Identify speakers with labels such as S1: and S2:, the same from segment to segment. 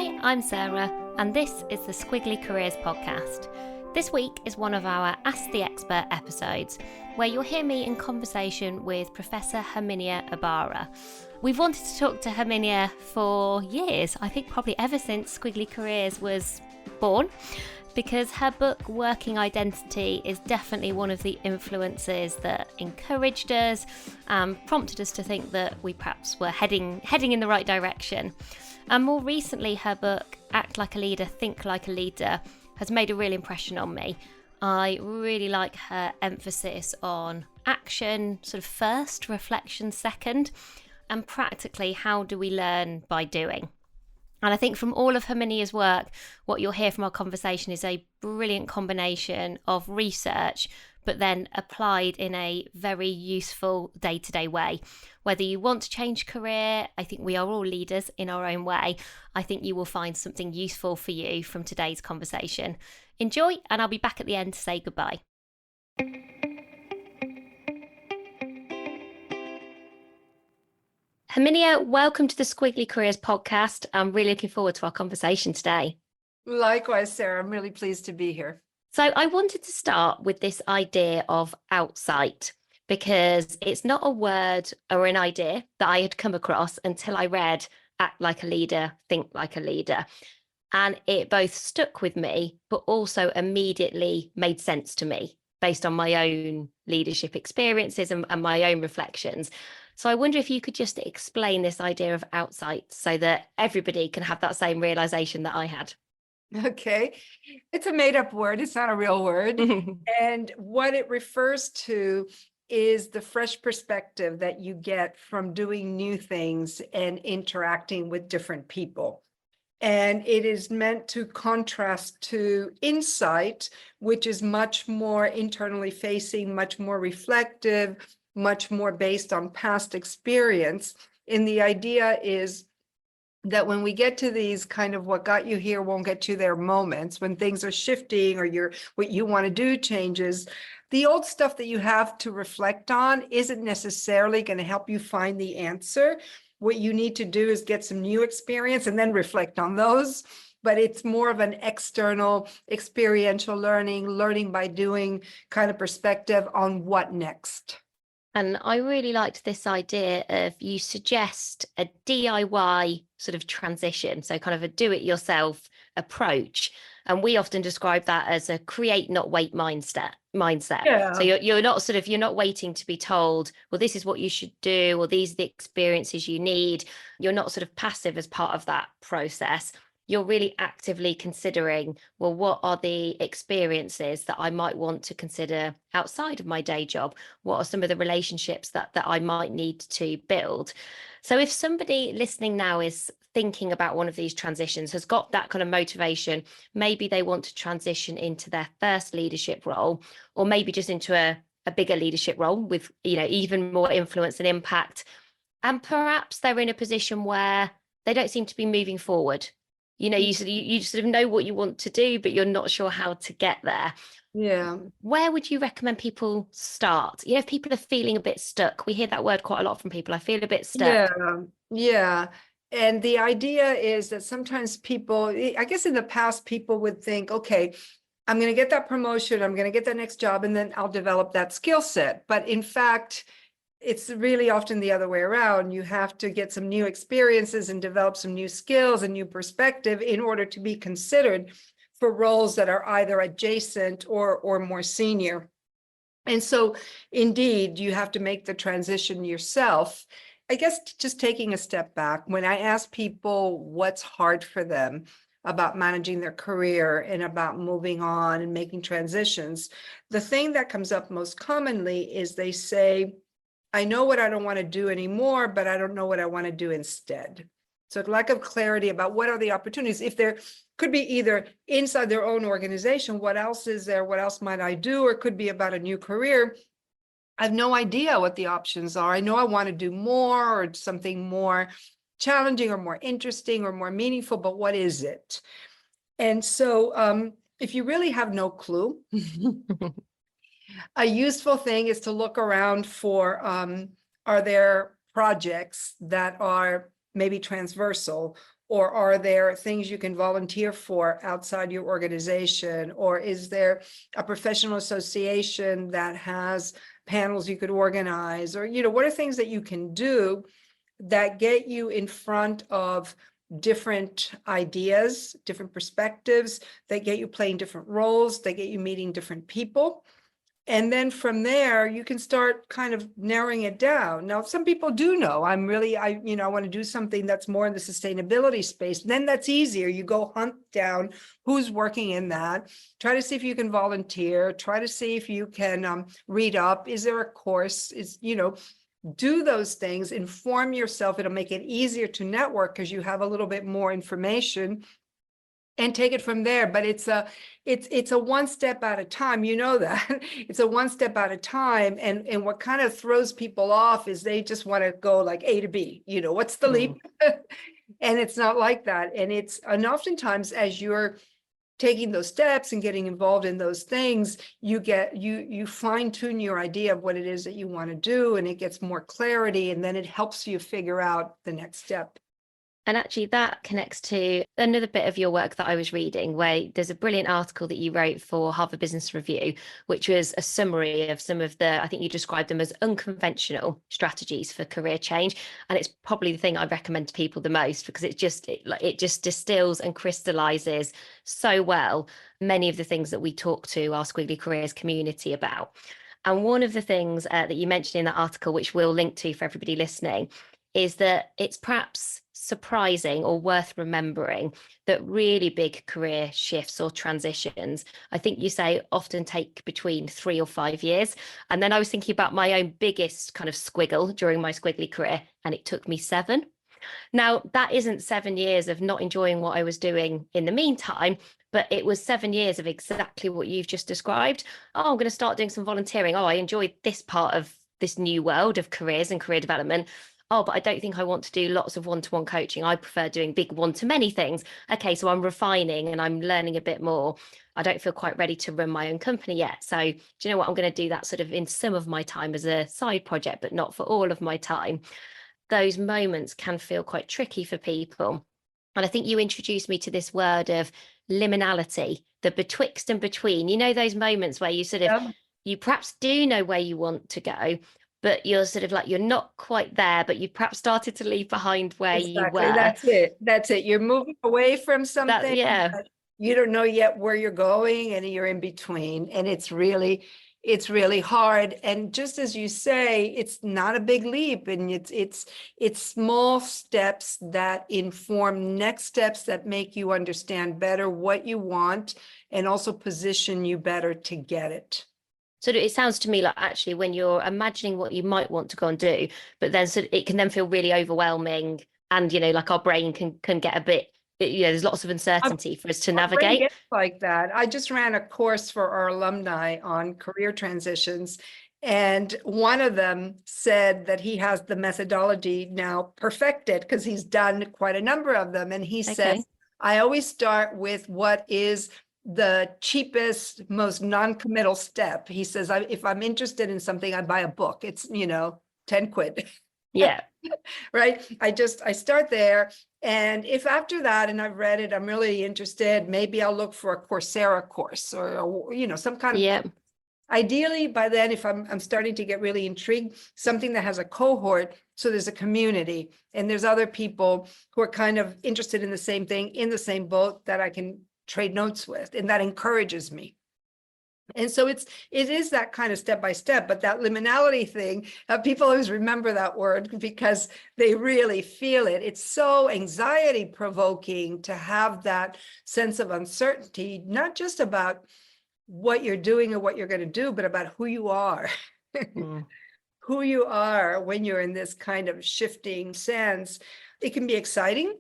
S1: Hi, I'm Sarah, and this is the Squiggly Careers podcast. This week is one of our Ask the Expert episodes, where you'll hear me in conversation with Professor Herminia Ibarra. We've wanted to talk to Herminia for years, I think probably ever since Squiggly Careers was born, because her book Working Identity is definitely one of the influences that encouraged us, prompted us to think that we perhaps were heading in the right direction. And more recently, her book Act Like a Leader, Think Like a Leader has made a real impression on me. I really like her emphasis on action, sort of first, reflection second, and practically how do we learn by doing. And I think from all of Herminia's work, what you'll hear from our conversation is a brilliant combination of research, but then applied in a very useful day-to-day way. Whether you want to change career, I think we are all leaders in our own way. I think you will find something useful for you from today's conversation. Enjoy, and I'll be back at the end to say goodbye. Herminia, welcome to the Squiggly Careers podcast. I'm really looking forward to our conversation today.
S2: Likewise, Sarah, I'm really pleased to be here.
S1: So I wanted to start with this idea of outsight, because it's not a word or an idea that I had come across until I read Act Like a Leader, Think Like a Leader. And it both stuck with me, but also immediately made sense to me based on my own leadership experiences and my own reflections. So I wonder if you could just explain this idea of outsight so that everybody can have that same realization that I had.
S2: Okay. It's a made-up word. It's not a real word. And what it refers to is the fresh perspective that you get from doing new things and interacting with different people. And it is meant to contrast to insight, which is much more internally facing, much more reflective, much more based on past experience. And the idea is that when we get to these kind of what got you here won't get you there moments, when things are shifting or what you want to do changes, the old stuff that you have to reflect on isn't necessarily going to help you find the answer. What you need to do is get some new experience and then reflect on those. But it's more of an external experiential learning by doing kind of perspective on what next.
S1: And I really liked this idea of you suggest a DIY sort of transition, so kind of a do-it-yourself approach. And we often describe that as a create, not wait mindset.
S2: Yeah.
S1: So you're not waiting to be told, well, this is what you should do, or these are the experiences you need. You're not sort of passive as part of that process. You're really actively considering, well, what are the experiences that I might want to consider outside of my day job? What are some of the relationships that I might need to build? So if somebody listening now is thinking about one of these transitions, has got that kind of motivation, maybe they want to transition into their first leadership role, or maybe just into a bigger leadership role with, even more influence and impact. And perhaps they're in a position where they don't seem to be moving forward. You sort of know what you want to do, but you're not sure how to get there.
S2: Yeah.
S1: Where would you recommend people start? If people are feeling a bit stuck, we hear that word quite a lot from people. I feel a bit stuck.
S2: Yeah. And the idea is that sometimes people, I guess in the past, people would think, okay, I'm going to get that promotion, I'm going to get that next job, and then I'll develop that skill set. But in fact, it's really often the other way around. You have to get some new experiences and develop some new skills and new perspective in order to be considered for roles that are either adjacent or more senior. And so indeed, you have to make the transition yourself. I guess just taking a step back, when I ask people what's hard for them about managing their career and about moving on and making transitions, the thing that comes up most commonly is they say, I know what I don't want to do anymore, but I don't know what I want to do instead. So lack of clarity about what are the opportunities. If there could be either inside their own organization, what else is there? What else might I do? Or it could be about a new career. I have no idea what the options are. I know I want to do more or something more challenging or more interesting or more meaningful, but what is it? And so if you really have no clue, a useful thing is to look around for, are there projects that are maybe transversal Or are there things you can volunteer for outside your organization? Or is there a professional association that has panels you could organize? Or, what are things that you can do that get you in front of different ideas, different perspectives, that get you playing different roles, that get you meeting different people? And then from there, you can start kind of narrowing it down. Now, some people do know I want to do something that's more in the sustainability space. Then that's easier. You go hunt down who's working in that, try to see if you can volunteer, try to see if you can read up. Is there a course? Do those things, inform yourself. It'll make it easier to network because you have a little bit more information, and take it from there. But it's a one step at a time. That it's a one step at a time. And what kind of throws people off is they just want to go like A to B, what's the leap? And it's not like that. And oftentimes as you're taking those steps and getting involved in those things, you fine tune your idea of what it is that you want to do, and it gets more clarity, and then it helps you figure out the next step.
S1: And actually that connects to another bit of your work that I was reading, where there's a brilliant article that you wrote for Harvard Business Review, which was a summary of some of the, I think you described them as unconventional strategies for career change. And it's probably the thing I recommend to people the most, because it just distills and crystallizes so well many of the things that we talk to our Squiggly Careers community about. And one of the things that you mentioned in that article, which we'll link to for everybody listening, is that it's perhaps surprising or worth remembering that really big career shifts or transitions, I think you say, often take between 3 or 5 years. And then I was thinking about my own biggest kind of squiggle during my Squiggly career, and it took me 7. Now, that isn't 7 years of not enjoying what I was doing in the meantime, but it was 7 years of exactly what you've just described. Oh, I'm going to start doing some volunteering. Oh, I enjoyed this part of this new world of careers and career development. Oh, but I don't think I want to do lots of one-to-one coaching. I prefer doing big one-to-many things. Okay, so I'm refining and I'm learning a bit more. I don't feel quite ready to run my own company yet. So do you know what? I'm going to do that sort of in some of my time as a side project, but not for all of my time. Those moments can feel quite tricky for people. And I think you introduced me to this word of liminality, the betwixt and between. Those moments where you sort of, you perhaps do know where you want to go, but you're sort of like, you're not quite there, but you perhaps started to leave behind where you were.
S2: That's it. You're moving away from something. But you don't know yet where you're going, and you're in between. And it's really hard. And just as you say, it's not a big leap, and it's small steps that inform next steps that make you understand better what you want and also position you better to get it.
S1: So it sounds to me like actually when you're imagining what you might want to go and do, but then it can then feel really overwhelming, and like our brain can get a bit, there's lots of uncertainty for us to navigate.
S2: Like that. I just ran a course for our alumni on career transitions, and one of them said that he has the methodology now perfected because he's done quite a number of them. And he says, I always start with what is the cheapest, most non-committal step. He says, if I'm interested in something, I buy a book. It's, 10 quid.
S1: Yeah.
S2: Right. I start there. And if after that, and I've read it, I'm really interested, maybe I'll look for a Coursera course or some kind of, ideally by then, if I'm starting to get really intrigued, something that has a cohort. So there's a community and there's other people who are kind of interested in the same thing, in the same boat, that I can trade notes with, and that encourages me. And so it is that kind of step by step, but that liminality thing, people always remember that word because they really feel it. It's so anxiety provoking to have that sense of uncertainty, not just about what you're doing or what you're going to do, but about who you are, who you are when you're in this kind of shifting sense. It can be exciting,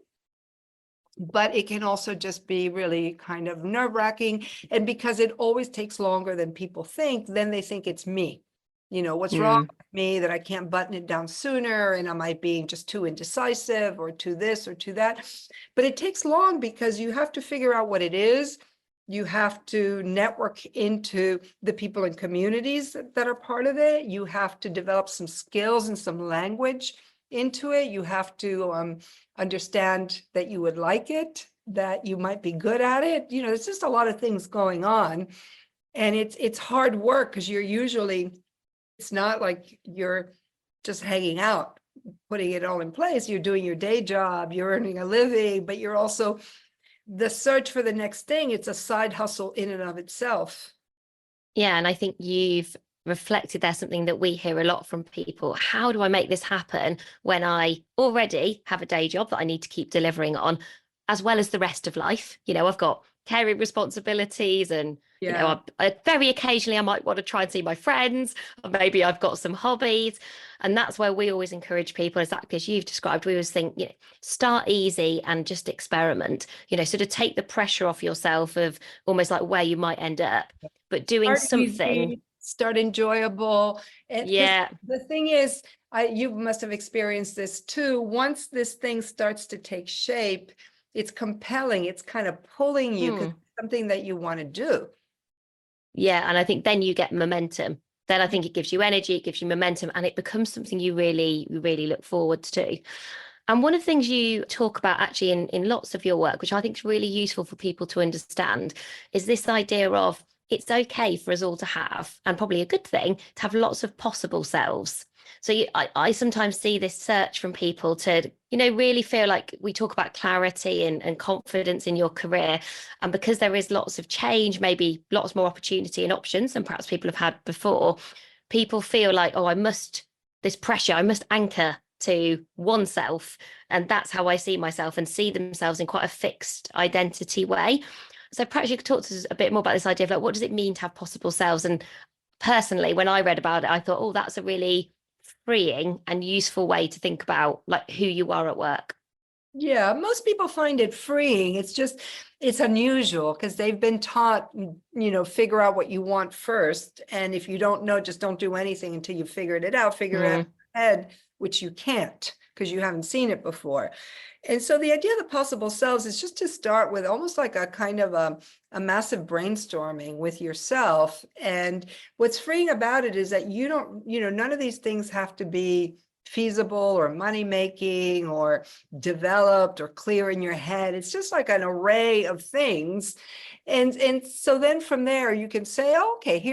S2: but it can also just be really kind of nerve-wracking. And because it always takes longer than people think, then they think it's me. What's wrong with me that I can't button it down sooner? And am I being just too indecisive or too this or too that? But it takes long because you have to figure out what it is. You have to network into the people and communities that are part of it. You have to develop some skills and some language into it. You have to understand that you would like it, that you might be good at it. You know, there's just a lot of things going on. And it's hard work because it's not like you're just hanging out, putting it all in place. You're doing your day job, you're earning a living, but you're also the search for the next thing. It's a side hustle in and of itself.
S1: Yeah, and I think you've reflected there something that we hear a lot from people. How do I make this happen when I already have a day job that I need to keep delivering on, as well as the rest of life? You know, I've got caring responsibilities and, you know,
S2: Yeah.
S1: very occasionally I might want to try and see my friends, or maybe I've got some hobbies. And that's where we always encourage people, exactly as you've described. We always think, you know, start easy and just experiment, you know, sort of take the pressure off yourself of almost like where you might end up, but doing
S2: Start
S1: something.
S2: easy, start enjoyable. And because
S1: Yeah.
S2: the thing is, you must have experienced this too. Once this thing starts to take shape, it's compelling. It's kind of pulling you because it's something that you want to do.
S1: Yeah. And I think then you get momentum. Then I think it gives you energy, it gives you momentum, and it becomes something you really look forward to. And one of the things you talk about actually in lots of your work, which I think is really useful for people to understand, is this idea of it's okay for us all to have, and probably a good thing, to have lots of possible selves. So I sometimes see this search from people to, you know, really feel like we talk about clarity and confidence in your career. And because there is lots of change, maybe lots more opportunity and options than perhaps people have had before, people feel like, oh, this pressure, I must anchor to oneself. And that's how I see myself, and see themselves in quite a fixed identity way. So perhaps you could talk to us a bit more about this idea of like, what does it mean to have possible selves? And personally, when I read about it, I thought, oh, that's a really freeing and useful way to think about like who you are at work.
S2: Yeah, most people find it freeing. It's unusual because they've been taught, figure out what you want first. And if you don't know, just don't do anything until you figured it out, figure it out in your head, which you can't because you haven't seen it before. And so the idea of the possible selves is just to start with almost like a kind of a massive brainstorming with yourself. And what's freeing about it is that you don't, none of these things have to be feasible or money making or developed or clear in your head. It's just like an array of things. And so then from there you can say, oh, okay,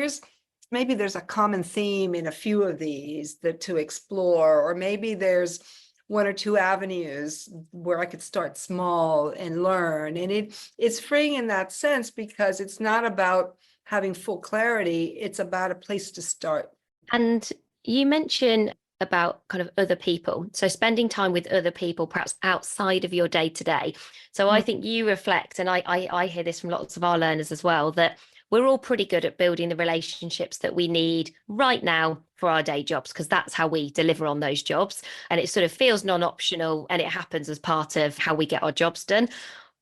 S2: maybe there's a common theme in a few of these that to explore, or maybe there's one or two avenues where I could start small and learn. And it's freeing in that sense because it's not about having full clarity. It's about a place to start.
S1: And you mentioned about kind of other people. So spending time with other people, perhaps outside of your day to day. So I think you reflect, and I hear this from lots of our learners as well, that we're all pretty good at building the relationships that we need right now for our day jobs, because that's how we deliver on those jobs. And it sort of feels non-optional, and it happens as part of how we get our jobs done.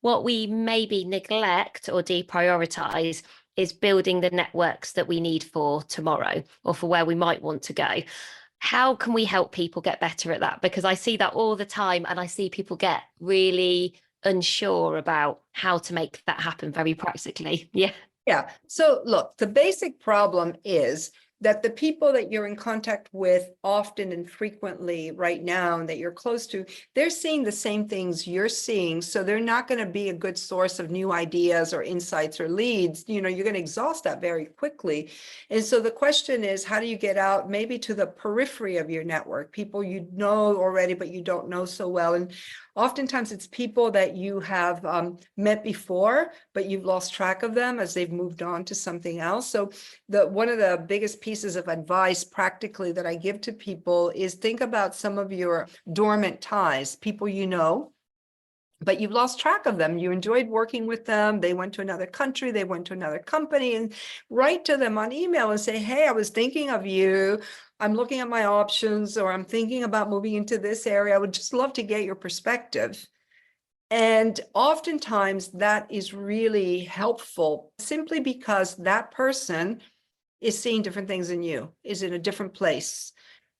S1: What we maybe neglect or deprioritize is building the networks that we need for tomorrow or for where we might want to go. How can we help people get better at that? Because I see that all the time, and I see people get really unsure about how to make that happen very practically. Yeah.
S2: Yeah. So look, the basic problem is that the people that you're in contact with often and frequently right now and that you're close to, they're seeing the same things you're seeing. So they're not going to be a good source of new ideas or insights or leads. You're going to exhaust that very quickly. And so the question is, how do you get out maybe to the periphery of your network, people you know already, but you don't know so well? And oftentimes it's people that you have met before, but you've lost track of them as they've moved on to something else. So one of the biggest pieces of advice practically that I give to people is think about some of your dormant ties, people you know, but you've lost track of them. You enjoyed working with them. They went to another country, they went to another company, and write to them on email and say, hey, I was thinking of you. I'm looking at my options, or I'm thinking about moving into this area. I would just love to get your perspective. And oftentimes that is really helpful simply because that person is seeing different things than you, is in a different place,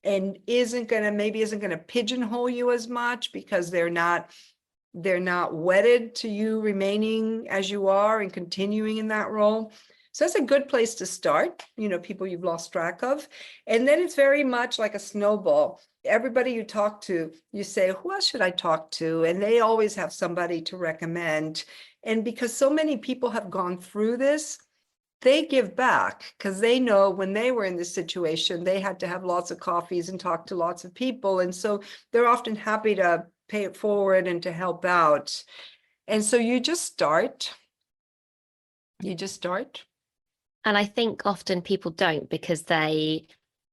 S2: and isn't going to pigeonhole you as much because they're not wedded to you remaining as you are and continuing in that role. So that's a good place to start, people you've lost track of. And then it's very much like a snowball. everybody you talk to, you say, who else should I talk to? And they always have somebody to recommend. And because so many people have gone through this, they give back because they know when they were in this situation, they had to have lots of coffees and talk to lots of people. And so they're often happy to pay it forward and to help out. And so you just start. You just start.
S1: And I think often people don't because they're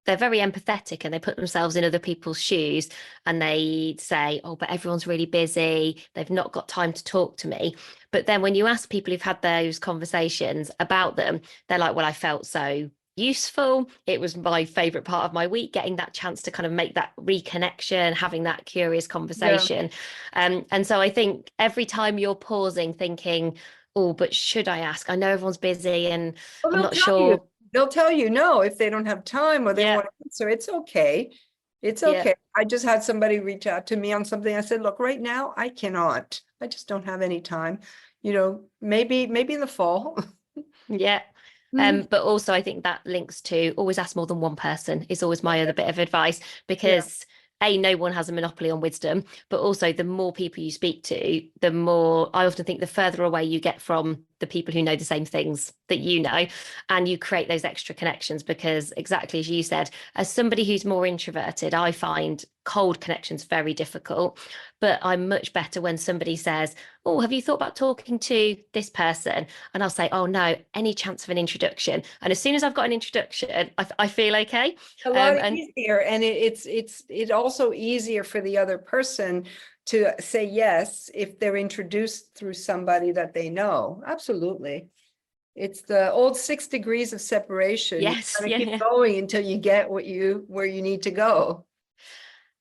S1: very empathetic and they put themselves in other people's shoes and they say, oh, but everyone's really busy. They've not got time to talk to me. But then when you ask people who've had those conversations about them, they're like, well, I felt so useful. It was my favorite part of my week, getting that chance to kind of make that reconnection, having that curious conversation. And so I think every time you're pausing, thinking, oh, but should I ask? I know everyone's busy and
S2: Well,
S1: I'm
S2: they'll
S1: not
S2: tell you.
S1: sure.
S2: They'll tell you no if they don't have time or they don't
S1: Yeah,
S2: want to answer. It's okay. It's
S1: yeah.
S2: okay. I just had somebody reach out to me on something. I said, look, right now I cannot. I just don't have any time. Maybe in the fall.
S1: Yeah.
S2: Mm,
S1: But also I think that links to always ask more than one person is always my other bit of advice
S2: yeah.
S1: because no one has a monopoly on wisdom, but also the more people you speak to, the more I often think the further away you get from the people who know the same things that you know, and you create those extra connections because exactly as you said, as somebody who's more introverted, I find cold connections very difficult, but I'm much better when somebody says, oh, have you thought about talking to this person? And I'll say, oh no, any chance of an introduction? And as soon as I've got an introduction, I feel okay.
S2: A lot
S1: And
S2: easier, and it's also easier for the other person to say yes if they're introduced through somebody that they know. Absolutely. It's the old 6 degrees of separation. You
S1: yes,
S2: kind of
S1: yeah,
S2: keep
S1: yeah.
S2: going until you get where you need to go.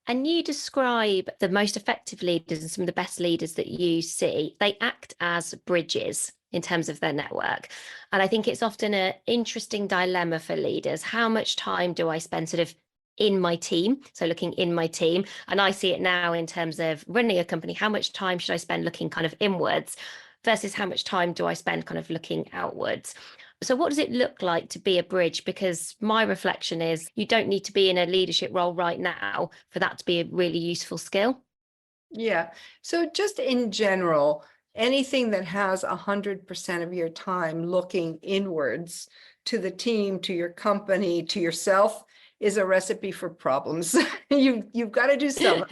S1: And you describe the most effective leaders and some of the best leaders that you see, they act as bridges in terms of their network. And I think it's often an interesting dilemma for leaders. How much time do I spend sort of in my team? So looking in my team. And I see it now in terms of running a company. How much time should I spend looking kind of inwards versus how much time do I spend kind of looking outwards? So, what does it look like to be a bridge? Because my reflection is you don't need to be in a leadership role right now for that to be a really useful skill.
S2: Yeah. So just in general, anything that has 100% of your time looking inwards to the team, to your company, to yourself is a recipe for problems. You've got to do some.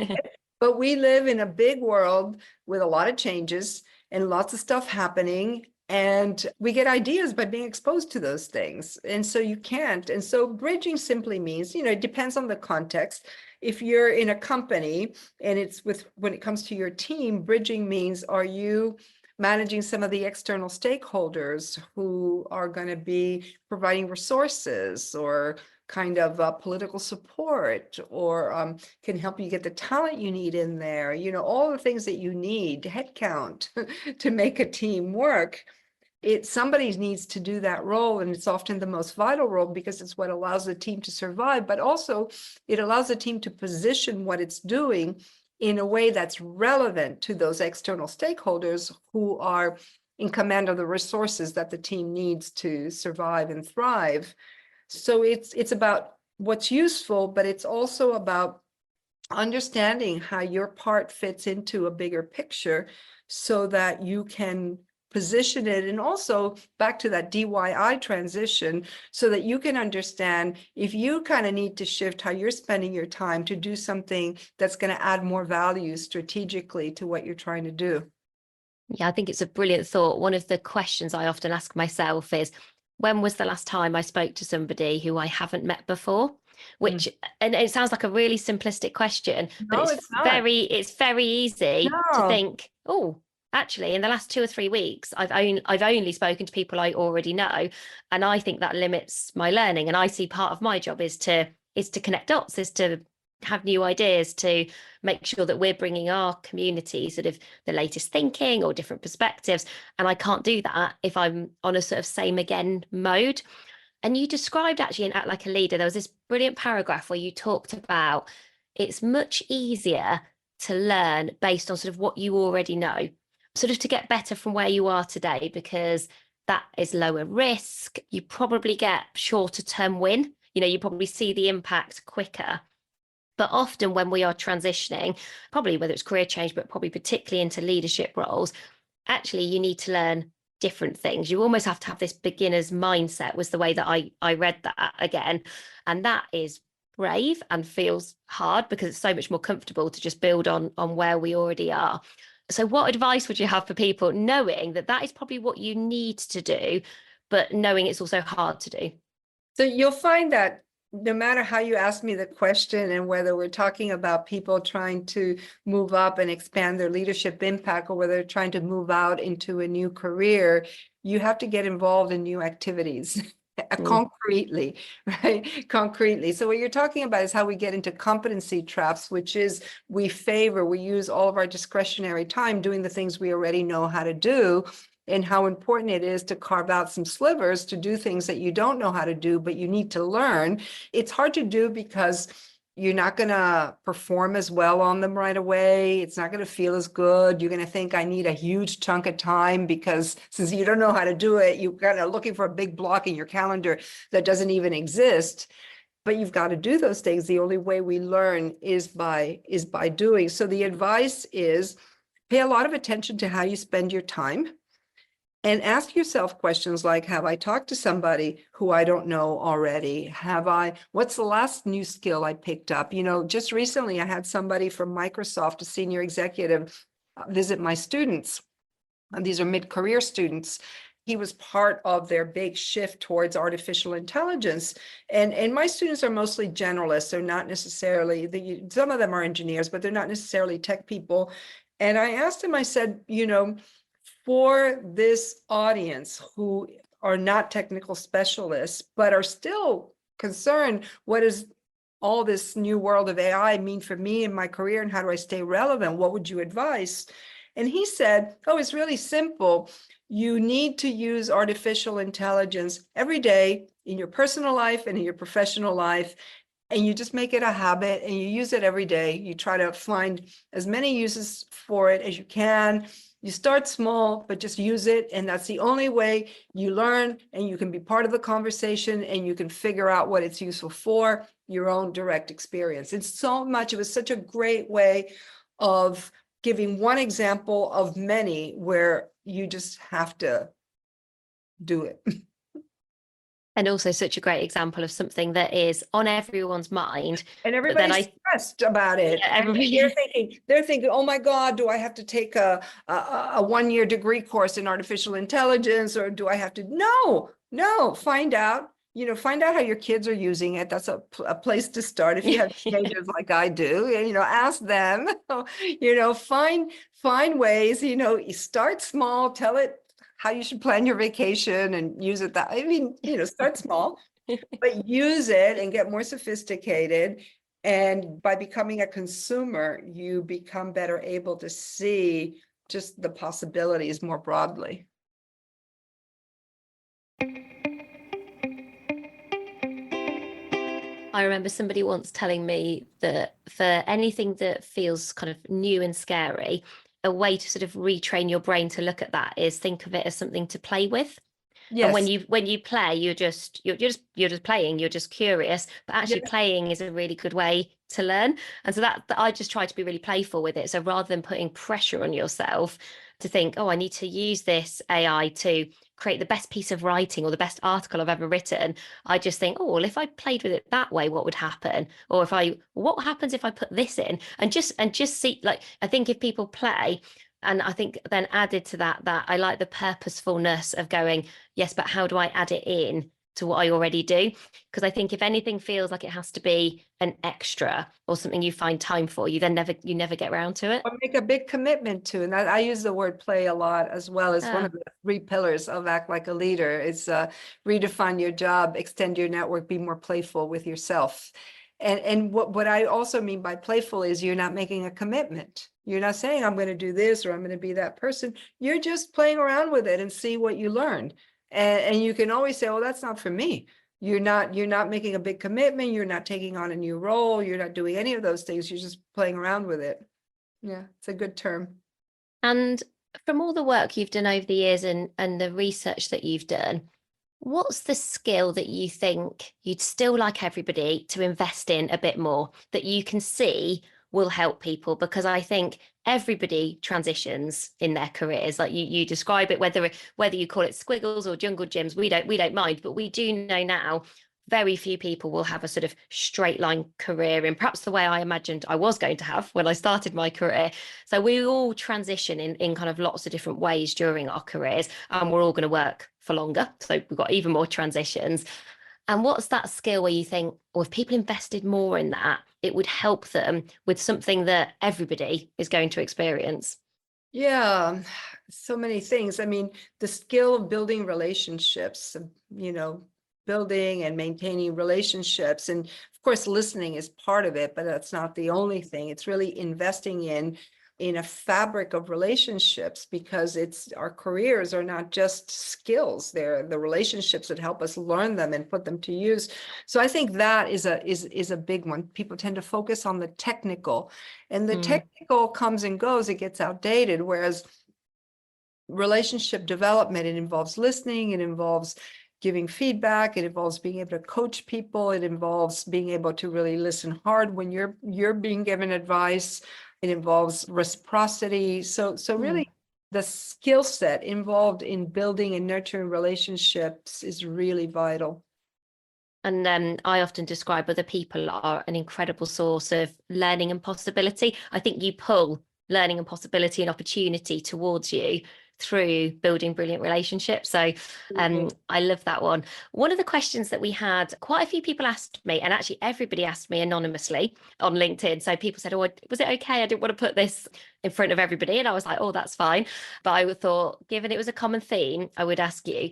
S2: But we live in a big world with a lot of changes and lots of stuff happening. And we get ideas by being exposed to those things. And so you can't. And so bridging simply means, it depends on the context. If you're in a company and when it comes to your team, bridging means, are you managing some of the external stakeholders who are going to be providing resources or kind of political support or can help you get the talent you need in there, all the things that you need, headcount to make a team work. Somebody needs to do that role, and it's often the most vital role because it's what allows the team to survive, but also it allows the team to position what it's doing in a way that's relevant to those external stakeholders who are in command of the resources that the team needs to survive and thrive. So it's about what's useful, but it's also about understanding how your part fits into a bigger picture so that you can position it, and also back to that DIY transition, so that you can understand if you kind of need to shift how you're spending your time to do something that's going to add more value strategically to what you're trying to do.
S1: Yeah, I think it's a brilliant thought. One of the questions I often ask myself is, when was the last time I spoke to somebody who I haven't met before?
S2: Mm.
S1: Which, and it sounds like a really simplistic question, but
S2: No, it's not.
S1: it's very easy to
S2: No.
S1: think, oh, actually, in the last 2 or 3 weeks, I've only spoken to people I already know, and I think that limits my learning. And I see part of my job is to connect dots, is to have new ideas, to make sure that we're bringing our community sort of the latest thinking or different perspectives. And I can't do that if I'm on a sort of same again mode. And you described actually in Act Like a Leader, there was this brilliant paragraph where you talked about it's much easier to learn based on sort of what you already know, sort of to get better from where you are today, because that is lower risk. You probably get shorter term win. You probably see the impact quicker. But often when we are transitioning, probably whether it's career change, but probably particularly into leadership roles, actually you need to learn different things. You almost have to have this beginner's mindset, was the way that I read that again. And that is brave and feels hard because it's so much more comfortable to just build on where we already are. So what advice would you have for people knowing that that is probably what you need to do, but knowing it's also hard to do?
S2: So you'll find that no matter how you ask me the question, and whether we're talking about people trying to move up and expand their leadership impact, or whether they're trying to move out into a new career, you have to get involved in new activities. Concretely, right? Concretely. So what you're talking about is how we get into competency traps, which is we use all of our discretionary time doing the things we already know how to do, and how important it is to carve out some slivers to do things that you don't know how to do, but you need to learn. It's hard to do because you're not going to perform as well on them right away. It's not going to feel as good. You're going to think, I need a huge chunk of time, because since you don't know how to do it, you're kind of looking for a big block in your calendar that doesn't even exist. But you've got to do those things. The only way we learn is by doing. So the advice is pay a lot of attention to how you spend your time. And ask yourself questions like, have I talked to somebody who I don't know already? What's the last new skill I picked up? Just recently I had somebody from Microsoft, a senior executive, visit my students. And these are mid-career students. He was part of their big shift towards artificial intelligence. And my students are mostly generalists. They're not necessarily, some of them are engineers, but they're not necessarily tech people. And I asked him, I said, for this audience who are not technical specialists, but are still concerned, what does all this new world of AI mean for me and my career, and how do I stay relevant? What would you advise? And he said, oh, it's really simple. You need to use artificial intelligence every day in your personal life and in your professional life. And you just make it a habit and you use it every day. You try to find as many uses for it as you can. You start small, but just use it. And that's the only way you learn, and you can be part of the conversation, and you can figure out what it's useful for, your own direct experience. It was such a great way of giving one example of many where you just have to do it.
S1: And also such a great example of something that is on everyone's mind.
S2: And everybody's stressed about it. Yeah, they're thinking, oh my God, do I have to take a 1-year degree course in artificial intelligence, or do I have to? No, find out how your kids are using it. That's a place to start. If you have teenagers like I do, ask them, find ways, start small, tell it how you should plan your vacation and use it start small, but use it and get more sophisticated. And by becoming a consumer, you become better able to see just the possibilities more broadly.
S1: I remember somebody once telling me that for anything that feels kind of new and scary, a way to sort of retrain your brain to look at that is think of it as something to play with. Yes. And when you play, you're just playing, you're just curious, but actually playing is a really good way to learn. And so that I just try to be really playful with it. So rather than putting pressure on yourself to think, oh, I need to use this AI to create the best piece of writing or the best article I've ever written, I just think, oh, well, if I played with it that way, what would happen? Or what happens if I put this in? And just see, like, I think if people play, and I think then added to that I like the purposefulness of going, yes, but how do I add it in to what I already do? Because I think if anything feels like it has to be an extra or something you find time for, you never get around to it.
S2: Or make a big commitment to. And I use the word play a lot as well as one of the 3 pillars of Act Like a Leader. It's redefine your job, extend your network, be more playful with yourself. And what I also mean by playful is you're not making a commitment. You're not saying I'm going to do this or I'm going to be that person. You're just playing around with it and see what you learn. And you can always say, oh, that's not for me. You're not making a big commitment. You're not taking on a new role. You're not doing any of those things. You're just playing around with it. Yeah, it's a good term.
S1: And from all the work you've done over the years and the research that you've done, What's the skill that you think you'd still like everybody to invest in a bit more that you can see will help people? Because I think everybody transitions in their careers. Like you describe it, whether you call it squiggles or jungle gyms, we don't mind, but we do know now very few people will have a sort of straight line career in perhaps the way I imagined I was going to have when I started my career. So we all transition in kind of lots of different ways during our careers, and we're all going to work for longer. So we've got even more transitions. And what's that skill where you think, or if people invested more in that, it would help them with something that everybody is going to experience?
S2: Yeah, so many things. I mean, the skill of building relationships, building and maintaining relationships. And of course, listening is part of it, but that's not the only thing. It's really investing in a fabric of relationships, because it's our careers are not just skills. They're the relationships that help us learn them and put them to use. So I think that is a big one. People tend to focus on the technical, and the technical comes and goes, it gets outdated. Whereas relationship development, it involves listening, it involves giving feedback, it involves being able to coach people, it involves being able to really listen hard when you're being given advice. It involves reciprocity. So really the skill set involved in building and nurturing relationships is really vital.
S1: And I often describe other people are an incredible source of learning and possibility. I think you pull learning and possibility and opportunity towards you through building brilliant relationships. So I love that one. One of the questions that we had, quite a few people asked me, and actually everybody asked me anonymously on LinkedIn. So people said, oh, was it okay? I didn't want to put this in front of everybody. And I was like, oh, that's fine. But I thought, given it was a common theme, I would ask you.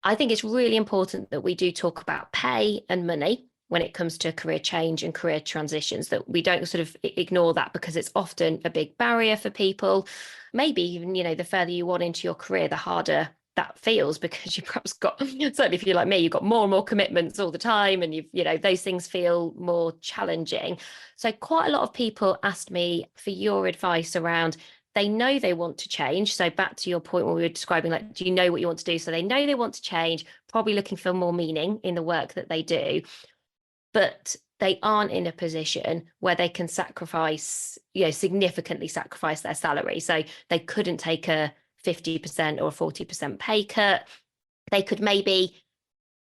S1: I think it's really important that we do talk about pay and money when it comes to career change and career transitions, that we don't sort of ignore that, because it's often a big barrier for people. Maybe even, the further you want into your career, the harder that feels, because you perhaps got, certainly if you're like me, you've got more and more commitments all the time, and those things feel more challenging. So quite a lot of people asked me for your advice around, they know they want to change. So back to your point when we were describing, like, do you know what you want to do? So they know they want to change, probably looking for more meaning in the work that they do, but they aren't in a position where they can significantly sacrifice their salary. So they couldn't take a 50% or a 40% pay cut. They could maybe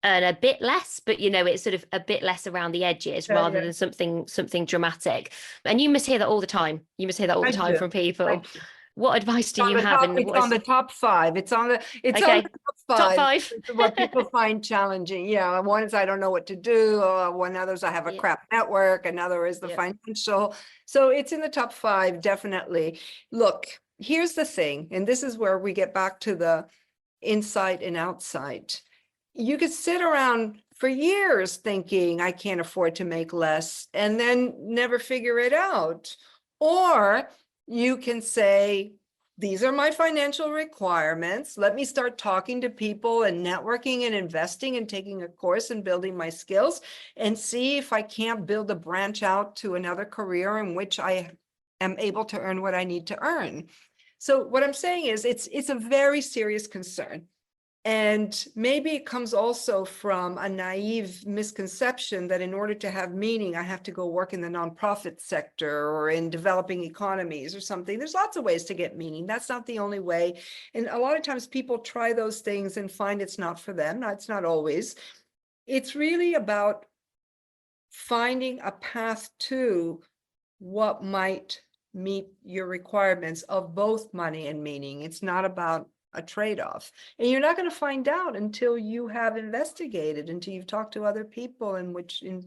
S1: earn a bit less, but it's sort of a bit less around the edges rather than something dramatic. And you must hear that all the time. You must hear that all the time from people. What advice do you have?
S2: It's on the top five. It's on the
S1: top
S2: five.
S1: five.
S2: What people find challenging. Yeah, one is I don't know what to do. One others I have a crap network. Another is the financial. So it's in the top five, definitely. Look, here's the thing, and this is where we get back to the insight and outsight. You could sit around for years thinking I can't afford to make less and then never figure it out. Or you can say, these are my financial requirements. Let me start talking to people and networking and investing and taking a course and building my skills, and see if I can't build a branch out to another career in which I am able to earn what I need to earn. So what I'm saying is it's a very serious concern. And maybe it comes also from a naive misconception that in order to have meaning, I have to go work in the nonprofit sector or in developing economies or something. There's lots of ways to get meaning. That's not the only way. And a lot of times people try those things and find it's not for them. It's not always. It's really about finding a path to what might meet your requirements of both money and meaning. It's not about a trade-off, and you're not going to find out until you have investigated, until you've talked to other people, and
S1: and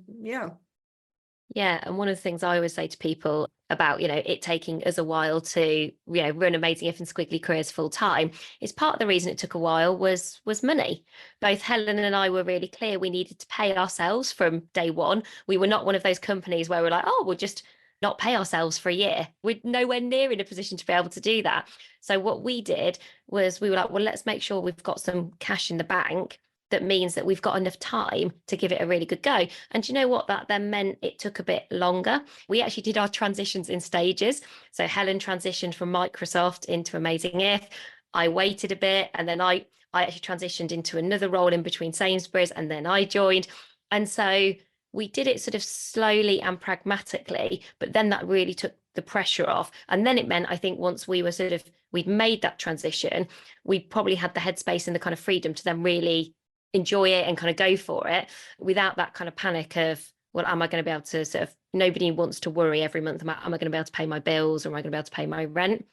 S1: one of the things I always say to people about it taking us a while to run Amazing If and Squiggly Careers full time is part of the reason it took a while was money. Both Helen and I were really clear we needed to pay ourselves from day one. We were not one of those companies where we're like, oh, we'll just not pay ourselves for a year. We're nowhere near in a position to be able to do that. So what we did was we were like, well, let's make sure we've got some cash in the bank. That means that we've got enough time to give it a really good go. And you know what? That then meant it took a bit longer. We actually did our transitions in stages. So Helen transitioned from Microsoft into Amazing If. I waited a bit, and then I I actually transitioned into another role in between Sainsbury's, and then I joined. And so we did it sort of slowly and pragmatically, but then that really took the pressure off. And then it meant, I think, once we'd made that transition, we probably had the headspace and the kind of freedom to then really enjoy it and kind of go for it without that kind of panic of, well, am I going to be able to sort of, nobody wants to worry every month about, am I going to be able to pay my bills, or am I going to be able to pay my rent?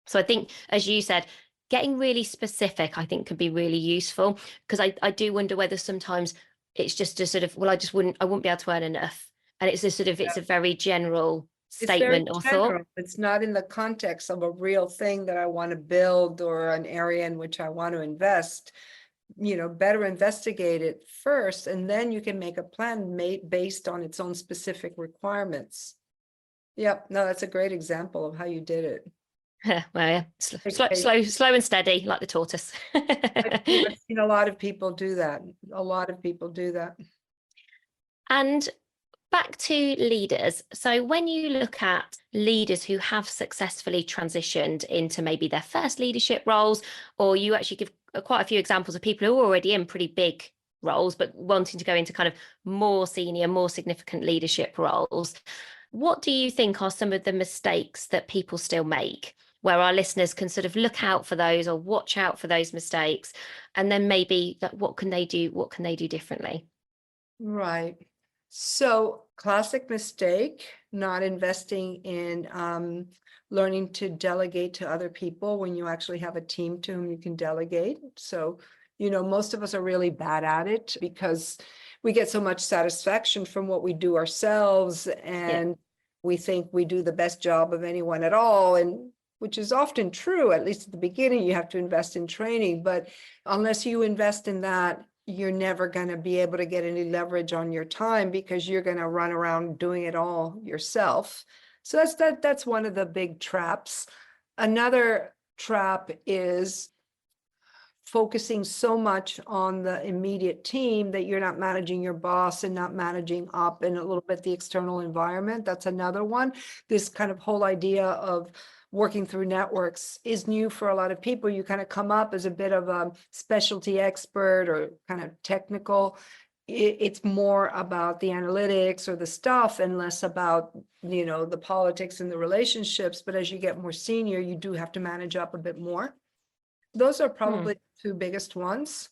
S1: So I think, as you said, getting really specific, I think, can be really useful, because I do wonder whether sometimes it's just a sort of, well, I wouldn't be able to earn enough. And it's a sort of, it's a very general
S2: It's very
S1: statement or
S2: general.
S1: thought.
S2: It's not in the context of a real thing that I want to build or an area in which I want to invest. Better investigate it first, and then you can make a plan made based on its own specific requirements. Yep, no, that's a great example of how you did it.
S1: Well, yeah, slow and steady, like the tortoise.
S2: I've seen a lot of people do that. A lot of people do that.
S1: And back to leaders. So when you look at leaders who have successfully transitioned into maybe their first leadership roles, or you actually give quite a few examples of people who are already in pretty big roles, but wanting to go into kind of more senior, more significant leadership roles, what do you think are some of the mistakes that people still make, where our listeners can sort of look out for those or watch out for those mistakes, and then maybe what can they do differently?
S2: Right. So classic mistake, not investing in learning to delegate to other people when you actually have a team to whom you can delegate. So, most of us are really bad at it because we get so much satisfaction from what we do ourselves, and we think we do the best job of anyone at all. And which is often true, at least at the beginning, you have to invest in training. But unless you invest in that, you're never going to be able to get any leverage on your time, because you're going to run around doing it all yourself. So that's one of the big traps. Another trap is focusing so much on the immediate team that you're not managing your boss and not managing up and a little bit the external environment. That's another one. This kind of whole idea of working through networks is new for a lot of people. You kind of come up as a bit of a specialty expert or kind of technical. It's more about the analytics or the stuff and less about, the politics and the relationships. But as you get more senior, you do have to manage up a bit more. Those are probably the two biggest ones.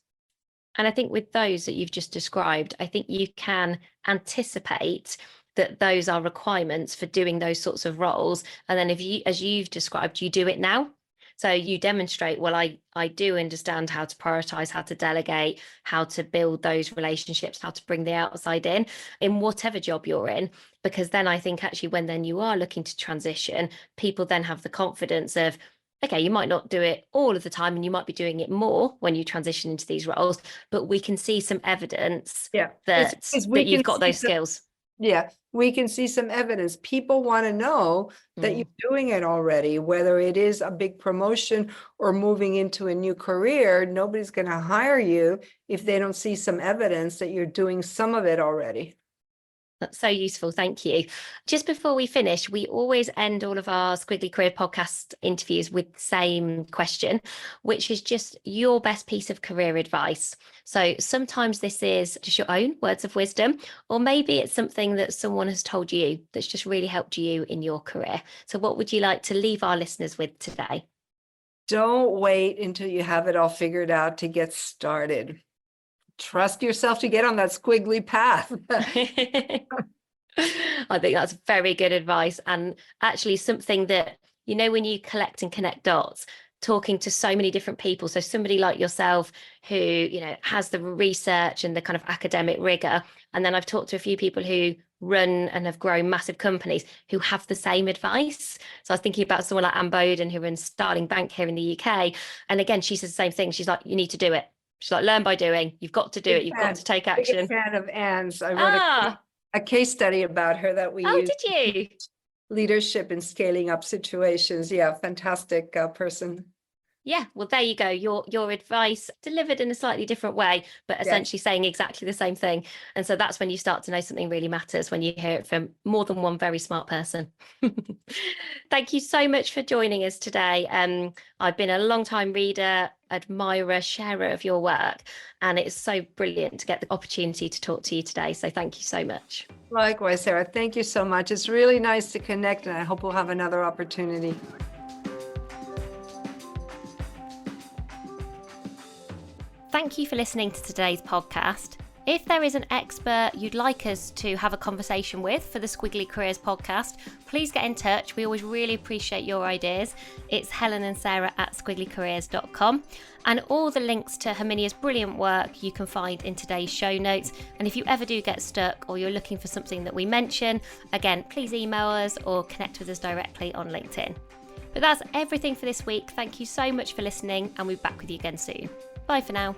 S1: And I think with those that you've just described, I think you can anticipate that those are requirements for doing those sorts of roles. And then if you, as you've described, you do it now. So you demonstrate, well, I do understand how to prioritize, how to delegate, how to build those relationships, how to bring the outside in whatever job you're in. Because then I think actually when then you are looking to transition, people then have the confidence of, okay, you might not do it all of the time and you might be doing it more when you transition into these roles, but we can see some evidence that you've got those skills.
S2: Yeah, we can see some evidence. People want to know that you're doing it already, whether it is a big promotion or moving into a new career. Nobody's going to hire you if they don't see some evidence that you're doing some of it already.
S1: That's so useful. Thank you. Just before we finish, we always end all of our Squiggly Career podcast interviews with the same question, which is just your best piece of career advice. So sometimes this is just your own words of wisdom, or maybe it's something that someone has told you that's just really helped you in your career. So what would you like to leave our listeners with today?
S2: Don't wait until you have it all figured out to get started. Trust yourself to get on that squiggly path.
S1: I think that's very good advice, and actually something that, when you collect and connect dots, talking to so many different people, so somebody like yourself who has the research and the kind of academic rigor, and then I've talked to a few people who run and have grown massive companies who have the same advice. So I was thinking about someone like Anne Bowden, who runs Starling Bank here in the UK, and again she says the same thing. She's like, you need to do it. She's like, learn by doing. You've got to do it. You've got to take action.
S2: Big fan of Anne's. I wrote a case study about her that we used.
S1: Did you?
S2: Leadership in scaling up situations. Yeah, fantastic person.
S1: Yeah, well, there you go. Your advice delivered in a slightly different way, but essentially saying exactly the same thing. And so that's when you start to know something really matters, when you hear it from more than one very smart person. Thank you so much for joining us today. I've been a long time reader admirer, sharer of your work. And it's so brilliant to get the opportunity to talk to you today. So thank you so much.
S2: Likewise, Sarah. Thank you so much. It's really nice to connect, and I hope we'll have another opportunity.
S1: Thank you for listening to today's podcast. If there is an expert you'd like us to have a conversation with for the Squiggly Careers podcast, please get in touch. We always really appreciate your ideas. It's Helen and Sarah at squigglycareers.com. And all the links to Herminia's brilliant work you can find in today's show notes. And if you ever do get stuck or you're looking for something that we mention, again, please email us or connect with us directly on LinkedIn. But that's everything for this week. Thank you so much for listening, and we'll be back with you again soon. Bye for now.